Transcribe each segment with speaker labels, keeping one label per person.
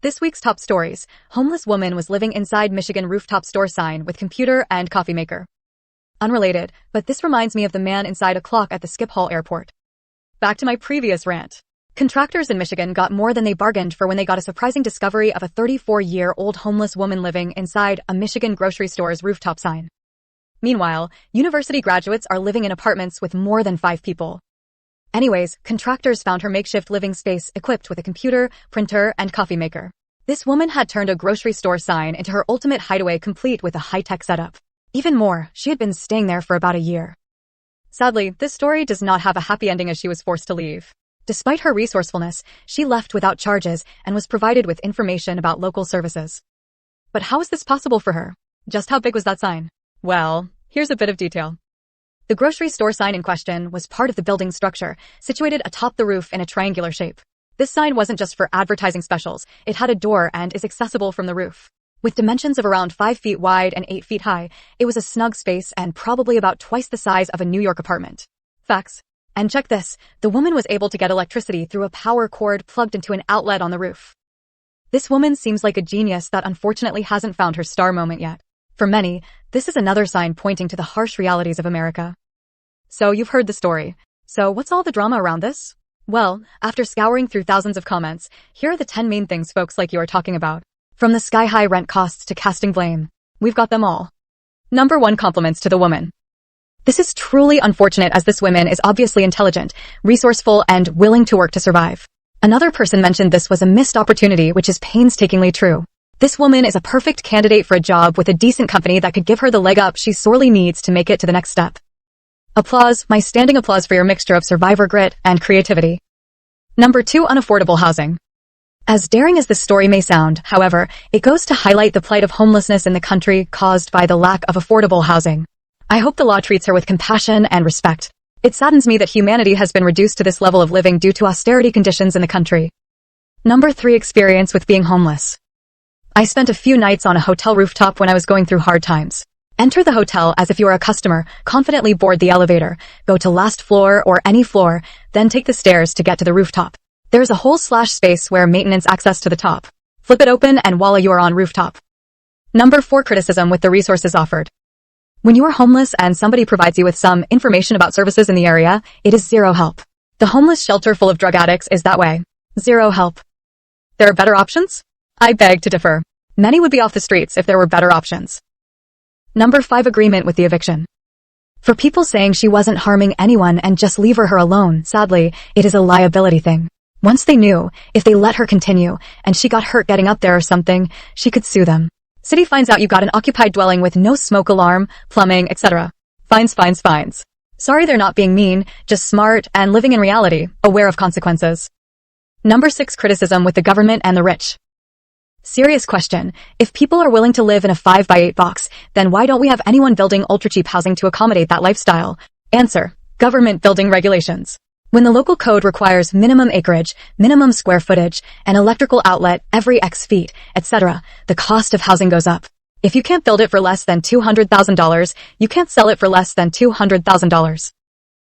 Speaker 1: This week's top stories. Homeless woman was living inside Michigan rooftop store sign with computer and coffee maker. Unrelated, but this reminds me of the man inside a clock at the Schiphol airport. Back to my previous rant. Contractors in Michigan got more than they bargained for when they got a surprising discovery of a 34-year-old homeless woman living inside a Michigan grocery store's rooftop sign. Meanwhile, university graduates are living in apartments with more than 5 people. Anyways, contractors found her makeshift living space equipped with a computer, printer, and coffee maker. This woman had turned a grocery store sign into her ultimate hideaway, complete with a high-tech setup. Even more, she had been staying there for about a year. Sadly, this story does not have a happy ending as she was forced to leave. Despite her resourcefulness, she left without charges and was provided with information about local services. But how is this possible for her? Just how big was that sign? Well, here's a bit of detail. The grocery store sign in question was part of the building structure, situated atop the roof in a triangular shape. This sign wasn't just for advertising specials, it had a door and is accessible from the roof. With dimensions of around 5 feet wide and 8 feet high, it was a snug space and probably about twice the size of a New York apartment. Facts. And check this, the woman was able to get electricity through a power cord plugged into an outlet on the roof. This woman seems like a genius that unfortunately hasn't found her star moment yet. For many, this is another sign pointing to the harsh realities of America. So you've heard the story. So what's all the drama around this? Well, after scouring through thousands of comments, here are the 10 main things folks like you are talking about. From the sky-high rent costs to casting blame, we've got them all. Number 1, compliments to the woman. This is truly unfortunate as this woman is obviously intelligent, resourceful, and willing to work to survive. Another person mentioned this was a missed opportunity, which is painstakingly true. This woman is a perfect candidate for a job with a decent company that could give her the leg up she sorely needs to make it to the next step. Applause, my standing applause for your mixture of survivor grit and creativity. Number 2, unaffordable housing. As daring as this story may sound, however, it goes to highlight the plight of homelessness in the country caused by the lack of affordable housing. I hope the law treats her with compassion and respect. It saddens me that humanity has been reduced to this level of living due to austerity conditions in the country. Number 3, experience with being homeless. I spent a few nights on a hotel rooftop when I was going through hard times. Enter the hotel as if you are a customer, confidently board the elevator, go to last floor or any floor, then take the stairs to get to the rooftop. There's a whole slash space where maintenance access to the top. Flip it open and voila, you are on rooftop. Number 4, criticism with the resources offered. When you are homeless and somebody provides you with some information about services in the area, it is zero help. The homeless shelter full of drug addicts is that way. Zero help. There are better options? I beg to differ. Many would be off the streets if there were better options. Number 5, agreement with the eviction. For people saying she wasn't harming anyone and just leave her alone, sadly, it is a liability thing. Once they knew, if they let her continue, and she got hurt getting up there or something, she could sue them. City finds out you got an occupied dwelling with no smoke alarm, plumbing, etc. Fines, fines, fines. Sorry, they're not being mean, just smart and living in reality, aware of consequences. Number 6, criticism with the government and the rich. Serious question. If people are willing to live in a 5x8 box, then why don't we have anyone building ultra-cheap housing to accommodate that lifestyle? Answer. Government building regulations. When the local code requires minimum acreage, minimum square footage, an electrical outlet every X feet, etc., the cost of housing goes up. If you can't build it for less than $200,000, you can't sell it for less than $200,000.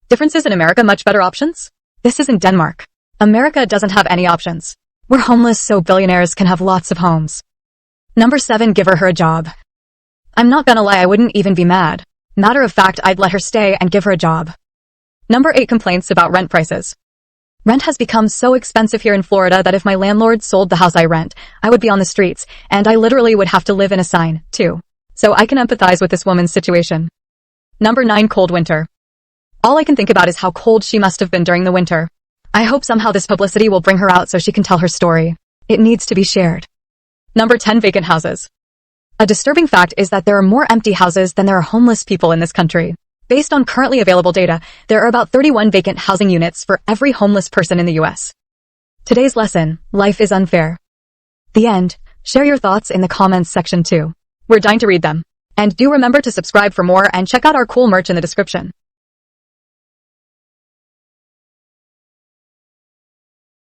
Speaker 1: Differences in America, much better options? This isn't Denmark. America doesn't have any options. We're homeless so billionaires can have lots of homes. Number 7, give her a job. I'm not gonna lie, I wouldn't even be mad. Matter of fact, I'd let her stay and give her a job. Number 8, complaints about rent prices. Rent has become so expensive here in Florida that if my landlord sold the house I rent, I would be on the streets, and I literally would have to live in a sign, too. So I can empathize with this woman's situation. Number 9, cold winter. All I can think about is how cold she must have been during the winter. I hope somehow this publicity will bring her out so she can tell her story. It needs to be shared. Number 10, vacant houses. A disturbing fact is that there are more empty houses than there are homeless people in this country. Based on currently available data, there are about 31 vacant housing units for every homeless person in the US. Today's lesson, life is unfair. The end. Share your thoughts in the comments section too. We're dying to read them. And do remember to subscribe for more and check out our cool merch in the description.